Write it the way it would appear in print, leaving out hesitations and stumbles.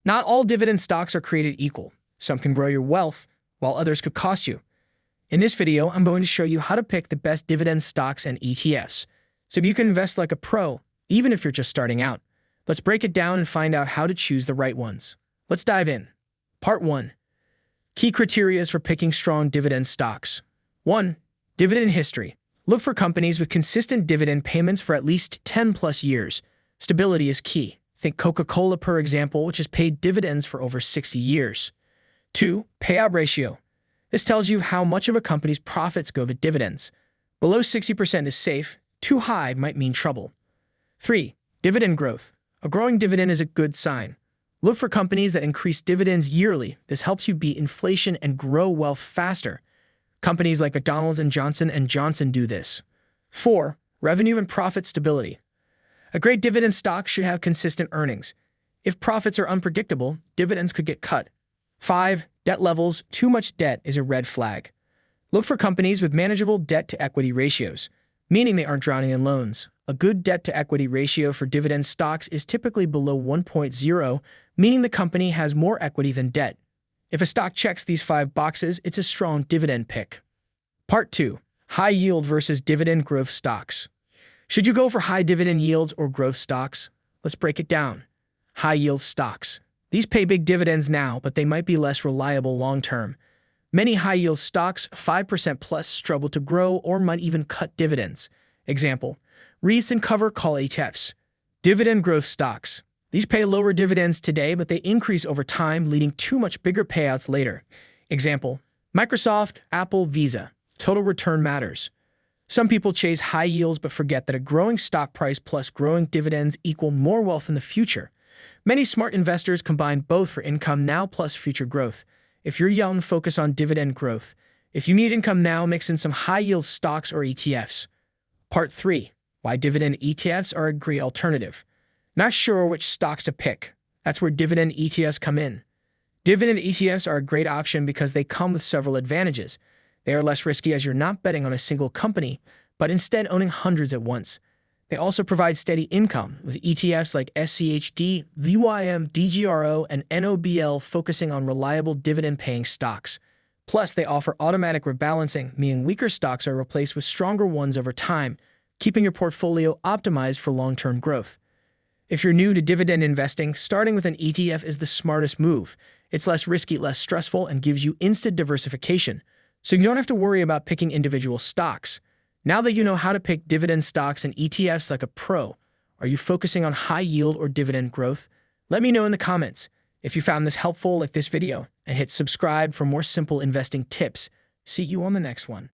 Not all dividend stocks are created equal. Some can grow your wealth, while others could cost you. In this video, I'm going to show you how to pick the best dividend stocks and ETFs, so you can invest like a pro, even if you're just starting out. Let's break it down and find out how to choose the right ones. Let's dive in. Part 1. Key criteria for picking strong dividend stocks. 1. Dividend history. Look for companies with consistent dividend payments for at least 10+ years. Stability is key. Think Coca-Cola, for example, which has paid dividends for over 60 years. 2. Payout ratio. This tells you how much of a company's profits go to dividends. Below 60% is safe. Too high might mean trouble. 3. Dividend growth. A growing dividend is a good sign. Look for companies that increase dividends yearly. This helps you beat inflation and grow wealth faster. Companies like McDonald's and Johnson & Johnson do this. 4. Revenue and profit stability. A great dividend stock should have consistent earnings. If profits are unpredictable, dividends could get cut. 5. Debt levels. Too much debt is a red flag. Look for companies with manageable debt-to-equity ratios, meaning they aren't drowning in loans. A good debt-to-equity ratio for dividend stocks is typically below 1.0, meaning the company has more equity than debt. If a stock checks these 5 boxes, it's a strong dividend pick. Part 2. High yield versus dividend growth stocks. Should you go for high dividend yields or growth stocks? Let's break it down. High yield stocks. These pay big dividends now, but they might be less reliable long-term. Many high-yield stocks, 5% plus, struggle to grow or might even cut dividends. Example, REITs and cover call ETFs. Dividend growth stocks. These pay lower dividends today, but they increase over time, leading to much bigger payouts later. Example, Microsoft, Apple, Visa. Total return matters. Some people chase high yields but forget that a growing stock price plus growing dividends equal more wealth in the future. Many smart investors combine both for income now plus future growth. If you're young, focus on dividend growth. If you need income now, mix in some high-yield stocks or ETFs. Part 3. Why dividend ETFs are a great alternative. Not sure which stocks to pick? That's where dividend ETFs come in. Dividend ETFs are a great option because they come with several advantages. They are less risky as you're not betting on a single company, but instead owning hundreds at once. They also provide steady income, with ETFs like SCHD, VYM, DGRO, and NOBL focusing on reliable dividend-paying stocks. Plus, they offer automatic rebalancing, meaning weaker stocks are replaced with stronger ones over time, keeping your portfolio optimized for long-term growth. If you're new to dividend investing, starting with an ETF is the smartest move. It's less risky, less stressful, and gives you instant diversification, so you don't have to worry about picking individual stocks. Now that you know how to pick dividend stocks and ETFs like a pro, are you focusing on high yield or dividend growth? Let me know in the comments. If you found this helpful, like this video and hit subscribe for more simple investing tips. See you on the next one.